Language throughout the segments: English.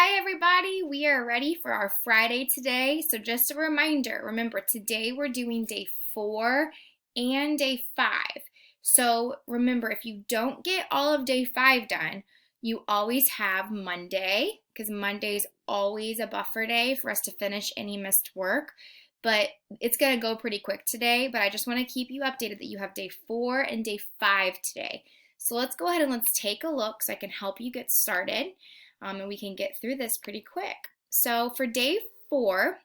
Hi everybody, we are ready for our Friday today. So just a reminder, remember today we're doing day 4 and day 5. So remember, if you don't get all of day 5 done, you always have Monday, because Monday is always a buffer day for us to finish any missed work. But it's going to go pretty quick today, but I just want to keep you updated that you have day 4 and day 5 today. So let's go ahead and let's take a look so I can help you get started. And we can get through this pretty quick. So for day 4,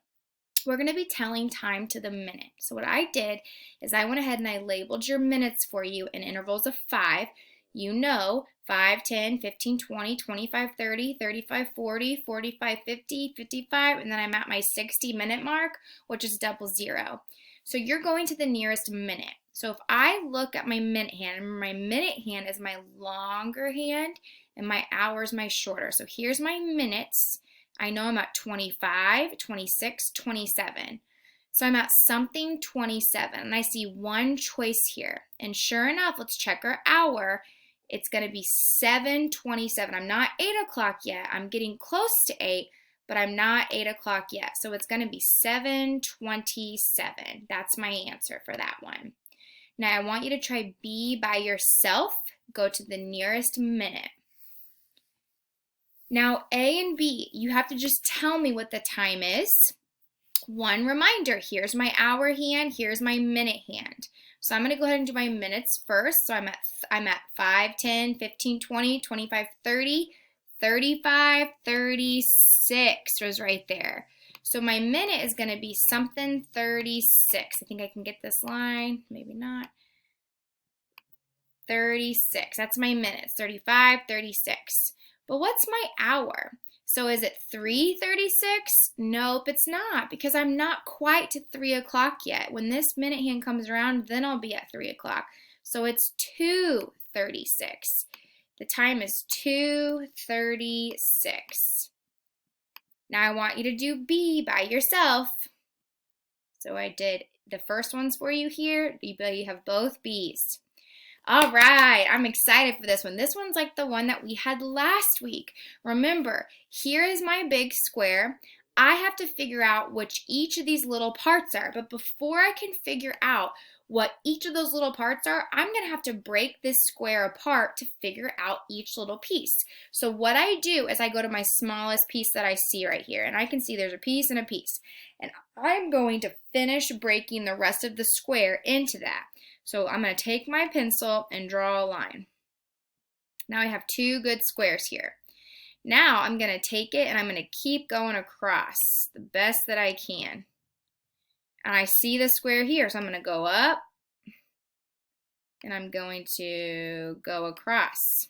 we're going to be telling time to the minute. So what I did is I went ahead and I labeled your minutes for you in intervals of 5. You know, 5, 10, 15, 20, 25, 30, 35, 40, 45, 50, 55, and then I'm at my 60-minute mark, which is 00. So you're going to the nearest minute. So if I look at my minute hand, my minute hand is my longer hand, and my hour is my shorter. So here's my minutes. I know I'm at 25, 26, 27. So I'm at something 27, and I see one choice here. And sure enough, let's check our hour. It's going to be 7:27. I'm not 8 o'clock yet. I'm getting close to 8, but I'm not 8 o'clock yet. So it's going to be 7:27. That's my answer for that one. Now I want you to try B by yourself. Go to the nearest minute. Now, A and B, you have to just tell me what the time is. One reminder, here's my hour hand, here's my minute hand. So I'm going to go ahead and do my minutes first. So I'm at 5, 10, 15, 20, 25, 30, 35, 36 was right there. So my minute is going to be something 36. I think I can get this line, maybe not. 36, that's my minutes, 35, 36. But what's my hour? So is it 3:36? Nope, it's not, because I'm not quite to 3 o'clock yet. When this minute hand comes around, then I'll be at 3 o'clock. So it's 2:36. The time is 2:36. Now I want you to do B by yourself. So I did the first ones for you here. You have both B's. All right, I'm excited for this one. This one's like the one that we had last week. Remember, here is my big square. I have to figure out which each of these little parts are. But before I can figure out what each of those little parts are, I'm going to have to break this square apart to figure out each little piece. So what I do is I go to my smallest piece that I see right here. And I can see there's a piece and a piece. And I'm going to finish breaking the rest of the square into that. So I'm going to take my pencil and draw a line. Now I have 2 good squares here. Now I'm going to take it and I'm going to keep going across the best that I can. And I see the square here, so I'm going to go up and I'm going to go across.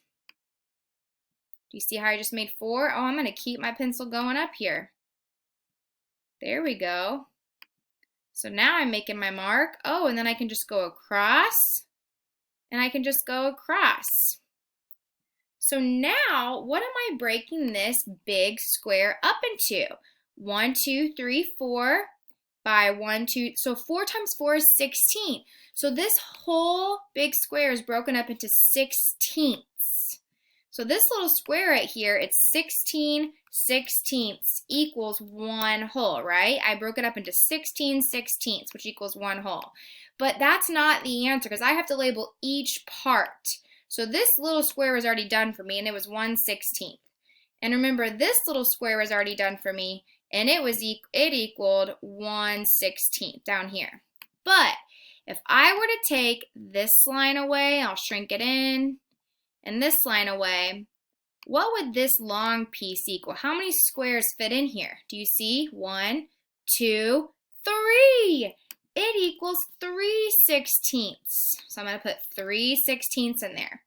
Do you see how I just made 4? Oh, I'm going to keep my pencil going up here. There we go. So now I'm making my mark. Oh, and then I can just go across, and I can just go across. So now, what am I breaking this big square up into? 1, 2, 3, 4 by 1, 2. So 4 times 4 is 16. So this whole big square is broken up into 16ths. So this little square right here, it's 16/16 equals 1 whole, right? I broke it up into 16/16, which equals 1 whole. But that's not the answer, because I have to label each part. So this little square was already done for me, and it was 1/16. And remember, this little square was already done for me, and it equaled 1/16 down here. But if I were to take this line away, I'll shrink it in, and this line away, what would this long piece equal? How many squares fit in here? Do you see? 1, 2, 3. It equals 3/16. So I'm going to put 3/16 in there.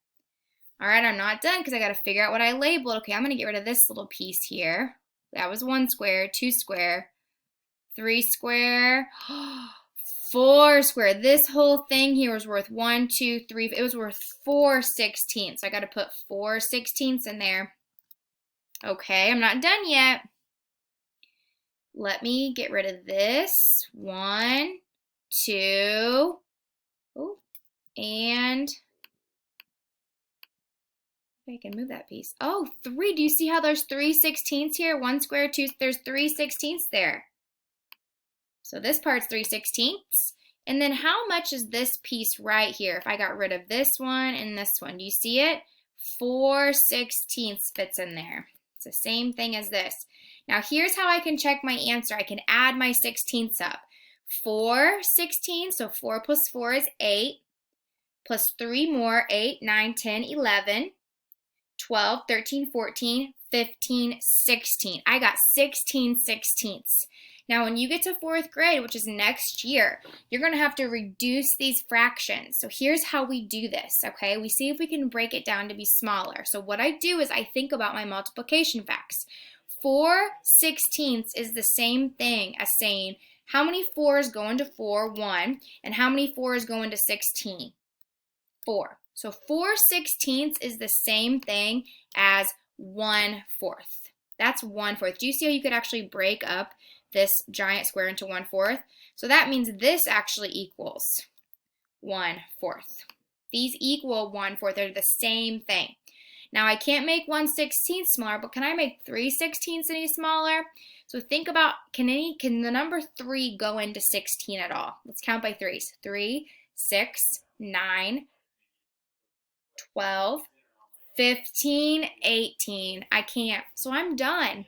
All right, I'm not done because I got to figure out what I labeled. Okay, I'm going to get rid of this little piece here. That was 1 square, 2 square, 3 square, 4 square. This whole thing here was worth 1, 2, 3. It was worth 4/16. So I got to put 4/16 in there. Okay, I'm not done yet. Let me get rid of this. 1, 2, and I can move that piece. Oh, 3. Do you see how there's 3/16 here? 1 square, 2, there's 3/16 there. So this part's 3/16. And then how much is this piece right here? If I got rid of this one and this one, do you see it? 4/16 fits in there. It's the same thing as this. Now here's how I can check my answer. I can add my 16ths up. 4/16, so 4 plus 4 is 8, plus 3 more, 8, 9, 10, 11, 12, 13, 14, 15, 16. I got 16/16. Now, when you get to 4th grade, which is next year, you're going to have to reduce these fractions. So here's how we do this, okay? We see if we can break it down to be smaller. So what I do is I think about my multiplication facts. 4/16 is the same thing as saying how many 4s go into 4, 1, and how many 4s go into 16, 4. So 4/16 is the same thing as 1/4. That's 1/4. Do you see how you could actually break up this giant square into 1/4? So that means this actually equals 1/4. These equal 1/4. They're the same thing. Now I can't make 1/16 smaller, but can I make 3/16 any smaller? So think about, can the number 3 go into 16 at all? Let's count by 3s. 3, 6, 9, 12, 15, 18. I can't. So I'm done.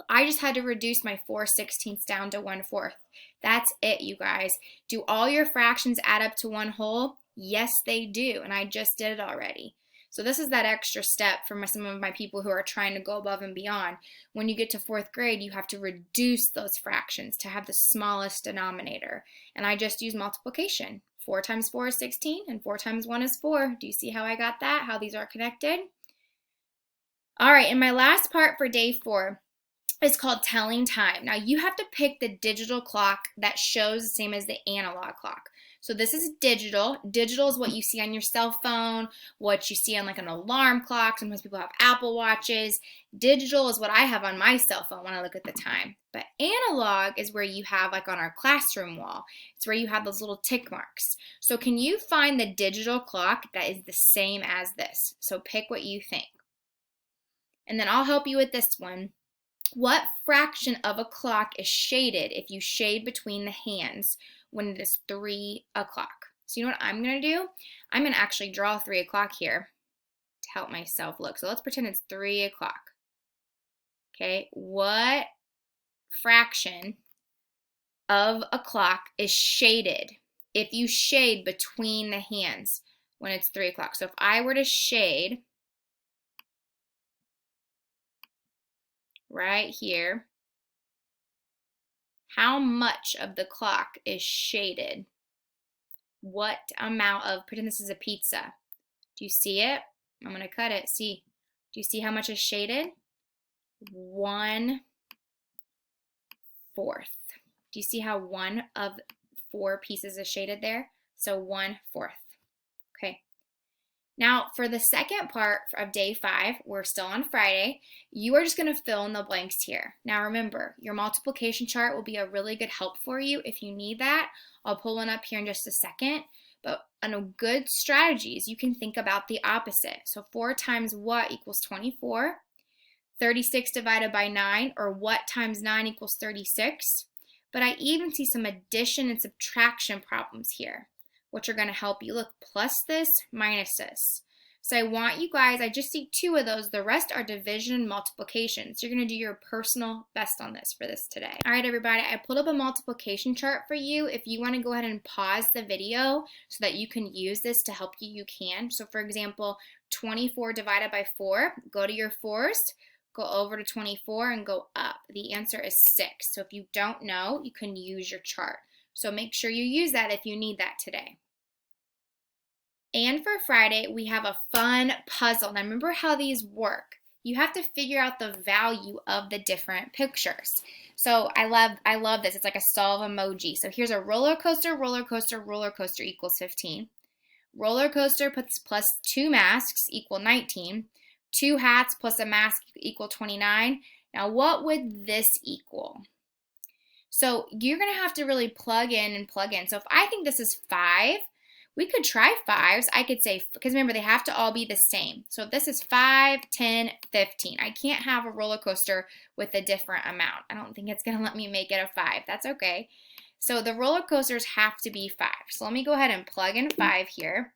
I just had to reduce my 4/16 down to 1/4. That's it, you guys. Do all your fractions add up to one whole? Yes, they do, and I just did it already. So this is that extra step for some of my people who are trying to go above and beyond. When you get to 4th grade, you have to reduce those fractions to have the smallest denominator. And I just use multiplication. 4 times 4 is 16, and 4 times 1 is 4. Do you see how I got that, how these are connected? All right, and my last part for day 4 is called telling time. Now you have to pick the digital clock that shows the same as the analog clock. So this is digital. Digital is what you see on your cell phone, what you see on like an alarm clock. Sometimes people have Apple Watches. Digital is what I have on my cell phone when I look at the time. But analog is where you have like on our classroom wall. It's where you have those little tick marks. So can you find the digital clock that is the same as this? So pick what you think. And then I'll help you with this one. What fraction of a clock is shaded if you shade between the hands when it is 3 o'clock? So you know what I'm going to do? I'm going to actually draw 3 o'clock here to help myself look. So let's pretend it's 3 o'clock. Okay, what fraction of a clock is shaded if you shade between the hands when it's 3 o'clock? So if I were to shade right here, how much of the clock is shaded? What amount of, pretend this is a pizza. Do you see it? I'm going to cut it. See, do you see how much is shaded? 1/4. Do you see how 1 of 4 pieces is shaded there? So 1/4. Okay. Now, for the second part of day 5, we're still on Friday, you are just going to fill in the blanks here. Now, remember, your multiplication chart will be a really good help for you if you need that. I'll pull one up here in just a second. But a good strategy is you can think about the opposite. So 4 times what equals 24? 36 divided by 9, or what times 9 equals 36? But I even see some addition and subtraction problems here, which are going to help you. Look, plus this, minus this. So I want you guys, I just see 2 of those. The rest are division and multiplication. So you're going to do your personal best on this for this today. All right, everybody, I pulled up a multiplication chart for you. If you want to go ahead and pause the video so that you can use this to help you, you can. So for example, 24 divided by 4, go to your 4s, go over to 24 and go up. The answer is 6. So if you don't know, you can use your chart. So make sure you use that if you need that today. And for Friday, we have a fun puzzle. Now remember how these work. You have to figure out the value of the different pictures. So I love this. It's like a solve emoji. So here's a roller coaster, roller coaster, roller coaster equals 15. Roller coaster plus 2 masks equal 19. 2 hats plus a mask equal 29. Now what would this equal? So you're going to have to really plug in and plug in. So if I think this is 5, We could try 5s. I could say, because remember, they have to all be the same. So if this is 5, 10, 15, I can't have a roller coaster with a different amount. I don't think it's going to let me make it a 5. That's okay. So the roller coasters have to be 5. So let me go ahead and plug in 5 here,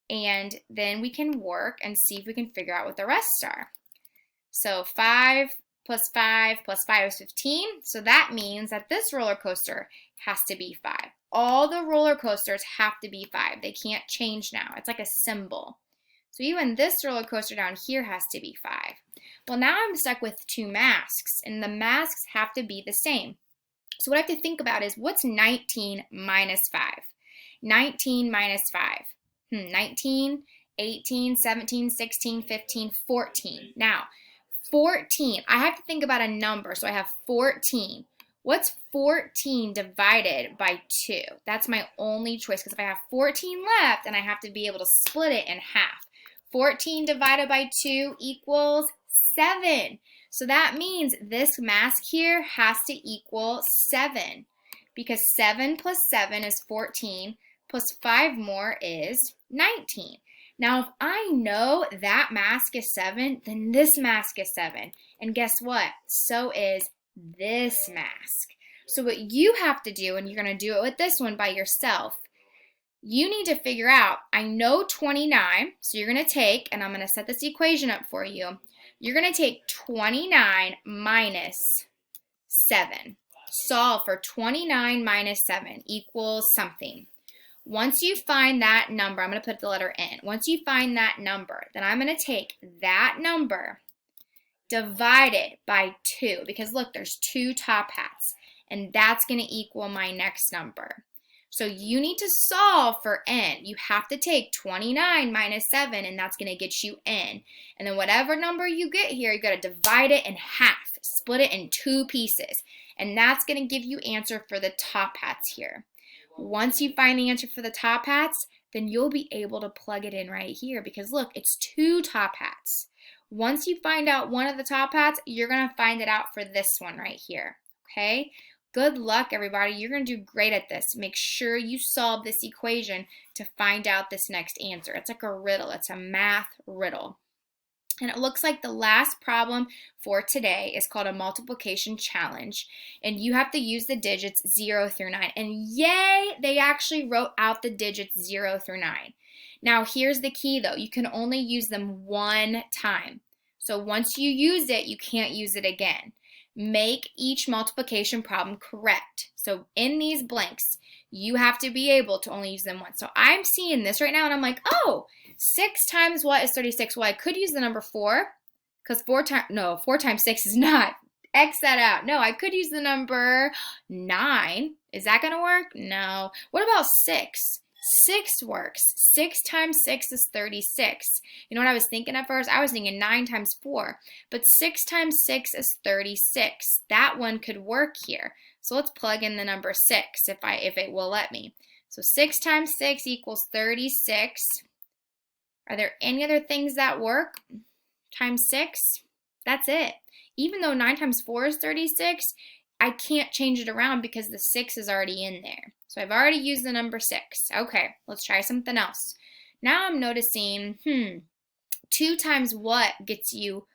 and then we can work and see if we can figure out what the rest are. So 5 plus 5 plus 5 is 15. So that means that this roller coaster has to be 5. All the roller coasters have to be 5. They can't change now. It's like a symbol. So even this roller coaster down here has to be 5. Well, now I'm stuck with 2 masks, and the masks have to be the same. So what I have to think about is, what's 19 minus 5? 19 minus 5. 19, 18, 17, 16, 15, 14. Now, 14, I have to think about a number, so I have 14. What's 14 divided by 2? That's my only choice, because if I have 14 left, then I have to be able to split it in half. 14 divided by 2 equals 7. So that means this mask here has to equal 7, because 7 plus 7 is 14, plus 5 more is 19. Now, if I know that mask is 7, then this mask is 7. And guess what? So is this mask. So what you have to do, and you're going to do it with this one by yourself, you need to figure out, I know 29, so you're going to take, and I'm going to set this equation up for you, you're going to take 29 minus 7. Solve for 29 minus 7 equals something. Once you find that number, I'm going to put the letter N. Once you find that number, then I'm going to take that number divided by 2, because look, there's 2 top hats, and that's going to equal my next number. So you need to solve for N. You have to take 29 minus 7, and that's going to get you N. And then whatever number you get here, you got to divide it in half, split it in 2 pieces, and that's going to give you answer for the top hats here. Once you find the answer for the top hats, then you'll be able to plug it in right here, because look, it's 2 top hats. Once you find out one of the top hats, you're going to find it out for this one right here, okay? Good luck, everybody. You're going to do great at this. Make sure you solve this equation to find out this next answer. It's like a riddle. It's a math riddle. And it looks like the last problem for today is called a multiplication challenge. And you have to use the digits 0 through 9. And yay, they actually wrote out the digits 0 through 9. Now, here's the key, though. You can only use them one time. So once you use it, you can't use it again. Make each multiplication problem correct. So in these blanks, you have to be able to only use them once. So I'm seeing this right now, and I'm like, oh, 6 times what is 36? Well, I could use the number 4, because 4 times 6 is not. X that out. No, I could use the number 9. Is that going to work? No. What about 6? 6 works. 6 times 6 is 36. You know what I was thinking at first? I was thinking 9 times 4. But 6 times 6 is 36. That one could work here. So let's plug in the number 6 if it will let me. So 6 times 6 equals 36. Are there any other things that work? Times 6? That's it. Even though 9 times 4 is 36, I can't change it around because the 6 is already in there. So I've already used the number 6. Okay, let's try something else. Now I'm noticing, 2 times what gets you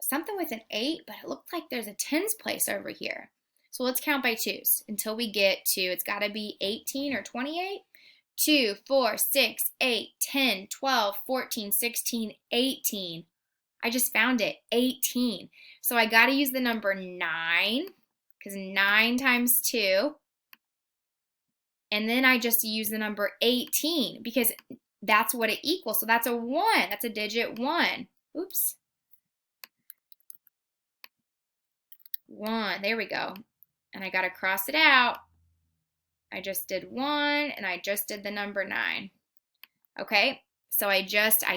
something with an 8, but it looks like there's a tens place over here. So let's count by 2s until we get to, it's got to be 18 or 28. 2, 4, 6, 8, 10, 12, 14, 16, 18. I just found it, 18. So I got to use the number 9, because 9 times 2. And then I just use the number 18, because that's what it equals. So that's a 1. That's a digit 1. Oops. 1. There we go. And I got to cross it out. I just did 1, and I just did the number 9. Okay, so I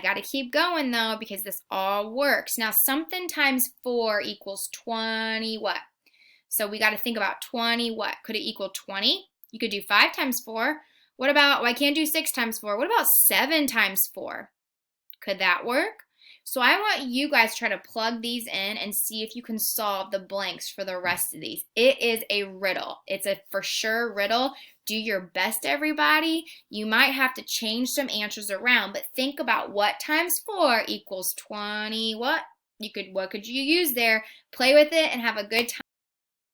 got to keep going, though, because this all works. Now, something times 4 equals 20 what? So we got to think about 20 what? Could it equal 20? You could do 5 times 4. What about, well, I can't do 6 times 4. What about 7 times 4? Could that work? So I want you guys to try to plug these in and see if you can solve the blanks for the rest of these. It is a riddle. It's a for sure riddle. Do your best, everybody. You might have to change some answers around, but think about what times 4 equals 20. What could you use there? Play with it and have a good time.